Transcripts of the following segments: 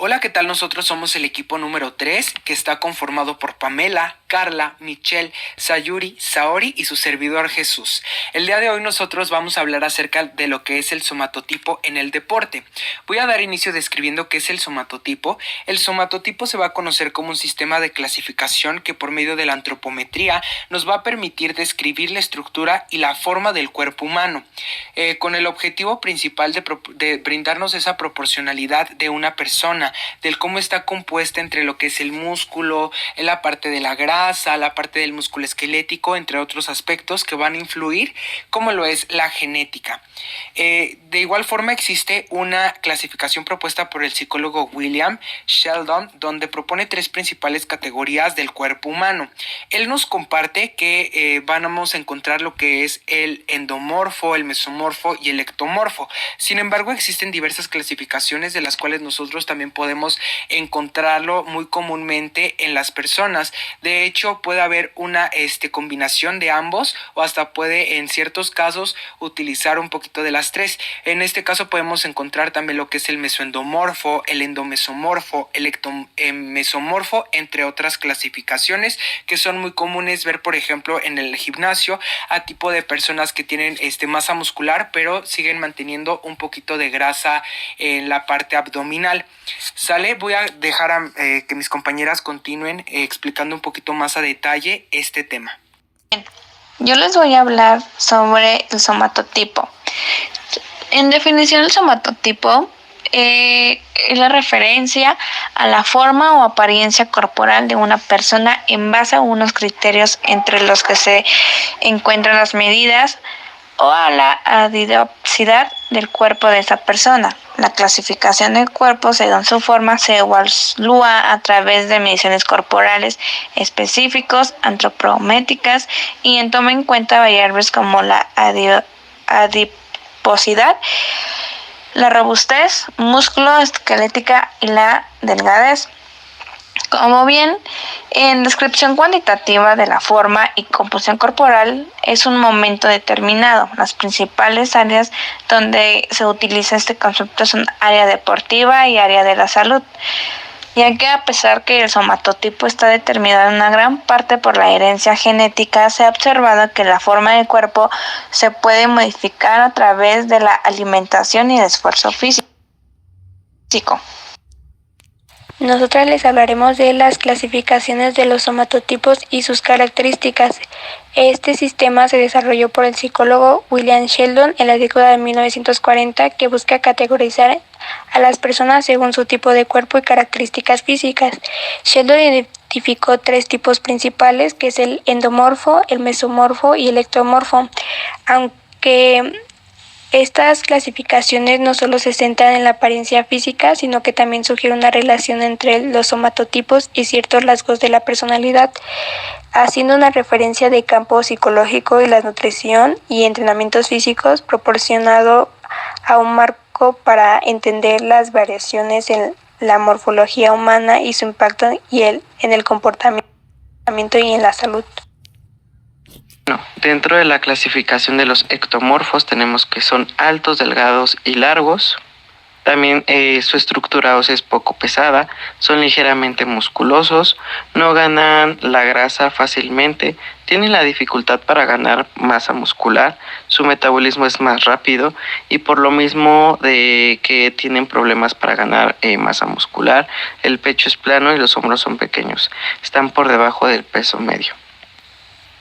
Hola, ¿qué tal? Nosotros somos el equipo número 3, que está conformado por Pamela, Carla, Michelle, Sayuri, Saori y su servidor Jesús. El día de hoy nosotros vamos a hablar acerca de lo que es el somatotipo en el deporte. Voy a dar inicio describiendo qué es el somatotipo. El somatotipo se va a conocer como un sistema de clasificación que por medio de la antropometría nos va a permitir describir la estructura y la forma del cuerpo humano, con el objetivo principal de brindarnos esa proporcionalidad de una persona, del cómo está compuesta entre lo que es el músculo, la parte de la grasa, la parte del músculo esquelético, entre otros aspectos que van a influir, como lo es la genética. De igual forma existe una clasificación propuesta por el psicólogo William Sheldon, donde propone 3 principales categorías del cuerpo humano. Él nos comparte que vamos a encontrar lo que es el endomorfo, el mesomorfo y el ectomorfo. Sin embargo, existen diversas clasificaciones de las cuales nosotros también podemos encontrarlo muy comúnmente en las personas. De hecho, puede haber una combinación de ambos, o hasta puede en ciertos casos utilizar un poquito de las 3. En este caso podemos encontrar también lo que es el mesoendomorfo, el endomesomorfo, el ectomesomorfo, entre otras clasificaciones que son muy comunes ver, por ejemplo, en el gimnasio, a tipo de personas que tienen masa muscular, pero siguen manteniendo un poquito de grasa en la parte abdominal. ¿Sale? Voy a dejar que mis compañeras continúen explicando un poquito más a detalle este tema. Yo les voy a hablar sobre el somatotipo. En definición, el somatotipo es la referencia a la forma o apariencia corporal de una persona en base a unos criterios entre los que se encuentran las medidas o a la adiposidad del cuerpo de esa persona. La clasificación del cuerpo según su forma se evalúa a través de mediciones corporales específicos, antropométricas y toma en cuenta variables como la adiposidad, la robustez músculo esquelética y la delgadez. Como bien, en descripción cuantitativa de la forma y composición corporal es un momento determinado. Las principales áreas donde se utiliza este concepto son área deportiva y área de la salud, ya que a pesar que el somatotipo está determinado en una gran parte por la herencia genética, se ha observado que la forma del cuerpo se puede modificar a través de la alimentación y el esfuerzo físico. Nosotras les hablaremos de las clasificaciones de los somatotipos y sus características. Este sistema se desarrolló por el psicólogo William Sheldon en la década de 1940, que busca categorizar a las personas según su tipo de cuerpo y características físicas. Sheldon identificó 3 tipos principales, que es el endomorfo, el mesomorfo y el ectomorfo. Aunque estas clasificaciones no solo se centran en la apariencia física, sino que también sugiere una relación entre los somatotipos y ciertos rasgos de la personalidad, haciendo una referencia de campo psicológico y la nutrición y entrenamientos físicos proporcionado a un marco para entender las variaciones en la morfología humana y su impacto en el comportamiento y en la salud. Dentro de la clasificación de los ectomorfos tenemos que son altos, delgados y largos. También su estructura ósea es poco pesada, son ligeramente musculosos, no ganan la grasa fácilmente, tienen la dificultad para ganar masa muscular, su metabolismo es más rápido y por lo mismo de que tienen problemas para ganar masa muscular, el pecho es plano y los hombros son pequeños, están por debajo del peso medio.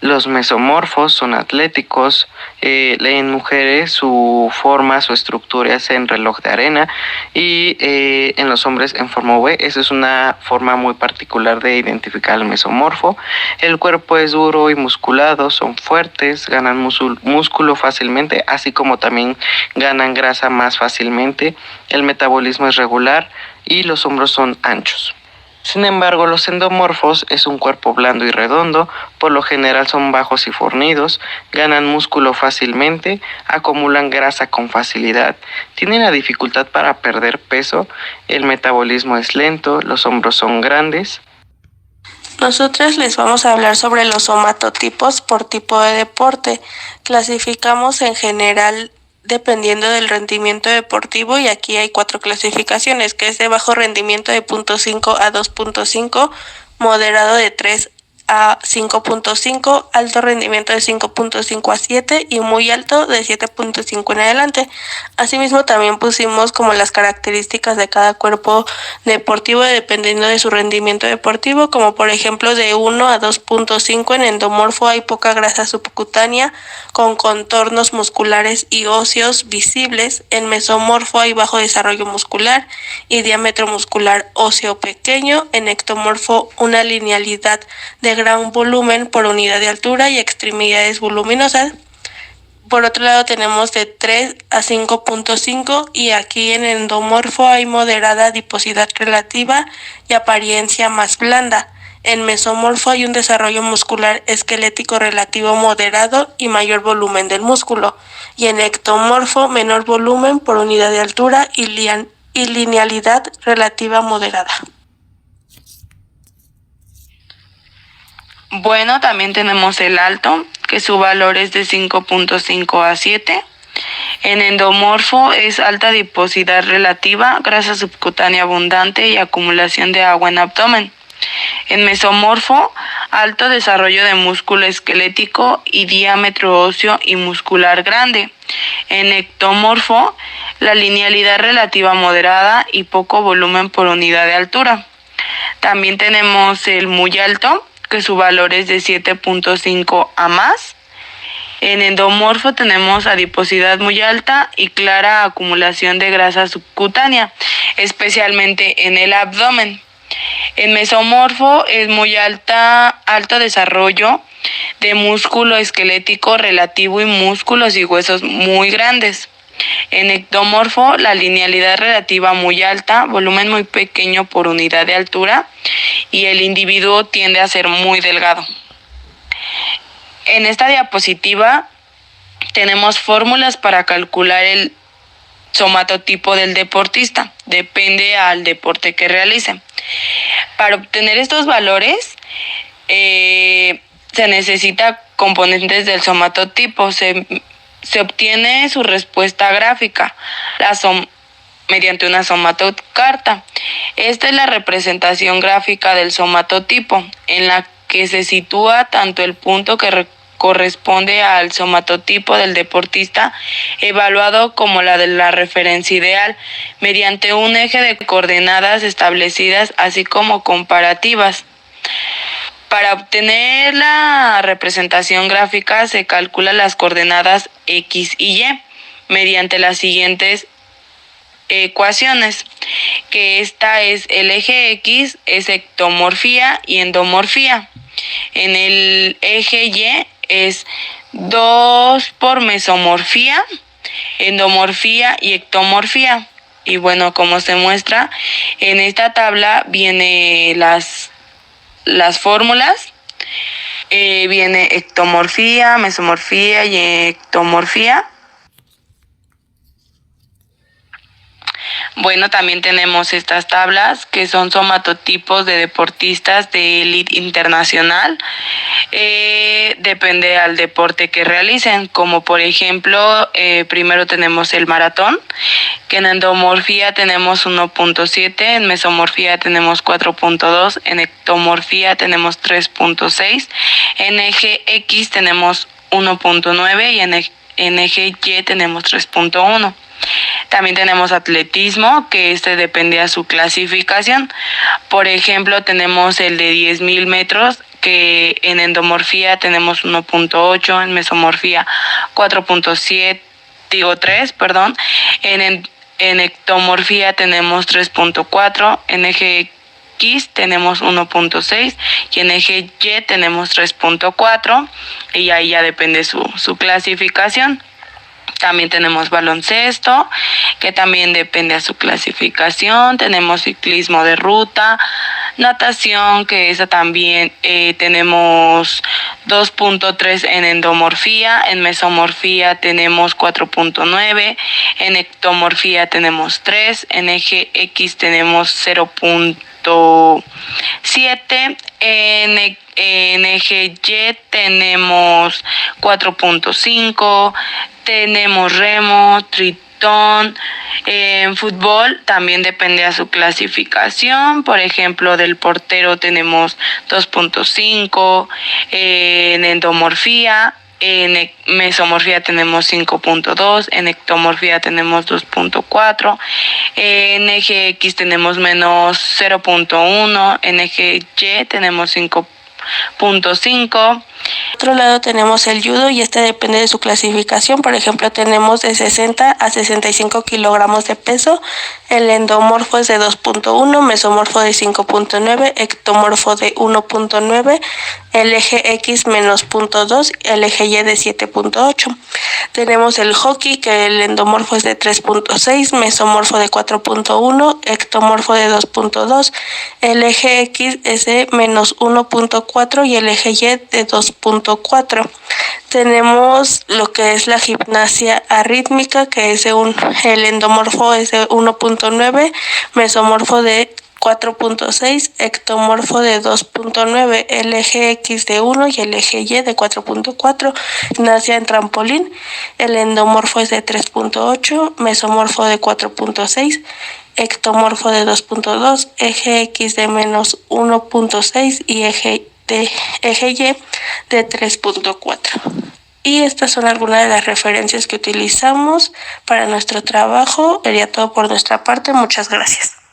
Los mesomorfos son atléticos, en mujeres su forma, su estructura es en reloj de arena y en los hombres en forma V. Esa es una forma muy particular de identificar al mesomorfo. El cuerpo es duro y musculado, son fuertes, ganan músculo fácilmente, así como también ganan grasa más fácilmente. El metabolismo es regular y los hombros son anchos. Sin embargo, los endomorfos es un cuerpo blando y redondo, por lo general son bajos y fornidos, ganan músculo fácilmente, acumulan grasa con facilidad, tienen la dificultad para perder peso, el metabolismo es lento, los hombros son grandes. Nosotras les vamos a hablar sobre los somatotipos por tipo de deporte. Clasificamos en general dependiendo del rendimiento deportivo, y aquí hay 4 clasificaciones, que es de bajo rendimiento de 0.5 a 2.5, moderado de 3 a 5.5, alto rendimiento de 5.5 a 7 y muy alto de 7.5 en adelante. Asimismo, también pusimos como las características de cada cuerpo deportivo dependiendo de su rendimiento deportivo, como por ejemplo de 1 a 2.5 en endomorfo hay poca grasa subcutánea con contornos musculares y óseos visibles. En mesomorfo hay bajo desarrollo muscular y diámetro muscular óseo pequeño. En ectomorfo una linealidad de gran volumen por unidad de altura y extremidades voluminosas. Por otro lado tenemos de 3 a 5.5 y aquí en endomorfo hay moderada adiposidad relativa y apariencia más blanda. En mesomorfo hay un desarrollo muscular esquelético relativo moderado y mayor volumen del músculo. Y en ectomorfo menor volumen por unidad de altura y linealidad relativa moderada. Bueno, también tenemos el alto, que su valor es de 5.5 a 7. En endomorfo es alta adiposidad relativa, grasa subcutánea abundante y acumulación de agua en abdomen. En mesomorfo, alto desarrollo de músculo esquelético y diámetro óseo y muscular grande. En ectomorfo, la linealidad relativa moderada y poco volumen por unidad de altura. También tenemos el muy alto, que su valor es de 7.5 a más. En endomorfo tenemos adiposidad muy alta y clara acumulación de grasa subcutánea, especialmente en el abdomen. En mesomorfo es muy alto desarrollo de músculo esquelético relativo y músculos y huesos muy grandes. En ectomorfo, la linealidad relativa muy alta, volumen muy pequeño por unidad de altura y el individuo tiende a ser muy delgado. En esta diapositiva tenemos fórmulas para calcular el somatotipo del deportista, depende al deporte que realicen. Para obtener estos valores se necesita componentes del somatotipo. Se obtiene su respuesta gráfica mediante una somatocarta. Esta es la representación gráfica del somatotipo, en la que se sitúa tanto el punto que corresponde al somatotipo del deportista evaluado como la de la referencia ideal, mediante un eje de coordenadas establecidas, así como comparativas. Para obtener la representación gráfica se calculan las coordenadas X y Y mediante las siguientes ecuaciones, que esta es el eje X, es ectomorfía y endomorfía. En el eje Y es 2 por mesomorfía, endomorfía y ectomorfía. Y bueno, como se muestra en esta tabla viene las fórmulas. Viene ectomorfía, mesomorfía y ectomorfía. Bueno, también tenemos estas tablas que son somatotipos de deportistas de élite internacional. Depende al deporte que realicen, como por ejemplo, primero tenemos el maratón, que en endomorfía tenemos 1.7, en mesomorfía tenemos 4.2, en ectomorfía tenemos 3.6, en eje X tenemos 1.9 y en eje Y tenemos 3.1. También tenemos atletismo, que depende a su clasificación. Por ejemplo, tenemos el de 10,000 metros, que en endomorfía tenemos 1.8, en mesomorfía 3, en ectomorfía tenemos 3.4, en eje X tenemos 1.6 y en eje Y tenemos 3.4, y ahí ya depende su clasificación. También tenemos baloncesto, que también depende de su clasificación. Tenemos ciclismo de ruta, natación, que esa también tenemos 2.3 en endomorfía, en mesomorfía tenemos 4.9, en ectomorfía tenemos 3, en eje X tenemos 4.7. En eje Y tenemos 4.5. Tenemos remo, tritón. En fútbol también depende a su clasificación. Por ejemplo, del portero tenemos 2.5. En endomorfía, en mesomorfía tenemos 5.2, en ectomorfía tenemos 2.4, en eje X tenemos menos 0.1, en eje Y tenemos 5.5. Por otro lado tenemos el judo y este depende de su clasificación. Por ejemplo, tenemos de 60 a 65 kilogramos de peso. El endomorfo es de 2.1, mesomorfo de 5.9, ectomorfo de 1.9, el eje X menos 0.2, el eje Y de 7.8. Tenemos el hockey, que el endomorfo es de 3.6, mesomorfo de 4.1, ectomorfo de 2.2, el eje X es de menos 1.4 y el eje Y de 2.4. Tenemos lo que es la gimnasia arrítmica, que es el endomorfo es de 1.9, mesomorfo de 4.6, ectomorfo de 2.9, el eje X de 1 y el eje Y de 4.4. Gimnasia en trampolín, el endomorfo es de 3.8, mesomorfo de 4.6, ectomorfo de 2.2, eje X de menos 1.6 y eje Y de 3.4. Y estas son algunas de las referencias que utilizamos para nuestro trabajo. Sería todo por nuestra parte. Muchas gracias.